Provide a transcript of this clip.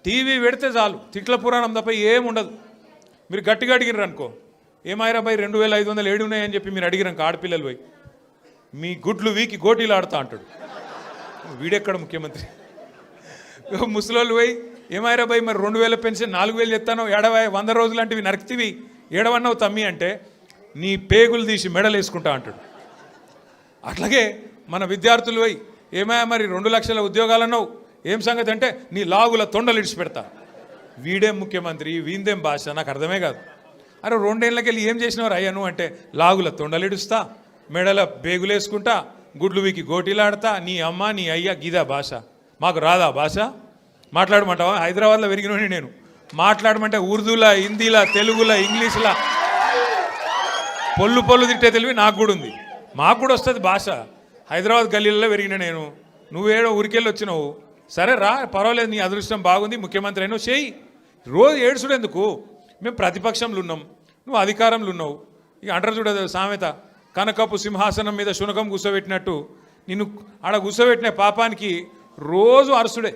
TV పెడితే చాలు తిట్ల పురాణం తప్ప ఏముండదు. మీరు గట్టిగా అడిగినారు అనుకో, ఏమాయిరా భయ్ 2500 ఏడు ఉన్నాయని చెప్పి మీరు అడిగినాక ఆడపిల్లలు పోయి మీ గుడ్లు వీకి గోటీలు ఆడుతా అంటాడు. వీడెక్కడ ముఖ్యమంత్రి? ముసలోళ్ళు పోయి ఏమాయిరా భయ్ మరి 2000 పెన్షన్ 4000 ఎత్తానో 100 రోజులు లాంటివి నరక్తివి ఏడవన్నావు తమ్మి అంటే నీ పేగులు తీసి మెడలు వేసుకుంటా అంటాడు. అట్లాగే మన విద్యార్థులు పోయి ఏమాయా మరి 2 లక్షల ఉద్యోగాలు అన్నావు ఏం సంగతి అంటే నీ లాగుల తొండలు ఇడిచిపెడతా. వీడేం ముఖ్యమంత్రి, వీందేం భాష, నాకు అర్థమే కాదు. అరే 2 ఏళ్ళకి వెళ్ళి ఏం చేసినవారు అయ్యను అంటే లాగుల తొండలు ఇడుస్తా, మెడల బేగులేసుకుంటా, గుడ్లు వీకి గోటీలాడతా, నీ అమ్మ నీ అయ్య గీదా భాష. మాకు రాదా భాష? మాట్లాడమంటావా? హైదరాబాద్లో పెరిగినోని నేను. మాట్లాడమంటే ఉర్దూలా, హిందీలా, తెలుగులా, ఇంగ్లీష్లా పొల్లు తిట్టే తెలివి నాకు కూడా ఉంది. మాకు కూడా వస్తుంది భాష. హైదరాబాద్ గల్లీలలో పెరిగిన నేను. నువ్వేడో ఊరికెళ్ళి వచ్చినావు, సరే రా పర్వాలేదు, నీ అదృష్టం బాగుంది, ముఖ్యమంత్రి అయినావు చేయి. రోజు ఏడుచుడు ఎందుకు? మేము ప్రతిపక్షంలో ఉన్నాం, నువ్వు అధికారంలో ఉన్నావు. ఇక అంటారు చూడదు సామెత, కనకపు సింహాసనం మీద శునకం కూర్చోబెట్టినట్టు నిన్ను ఆడ కూర్చోబెట్టిన పాపానికి రోజు అరుసుడే.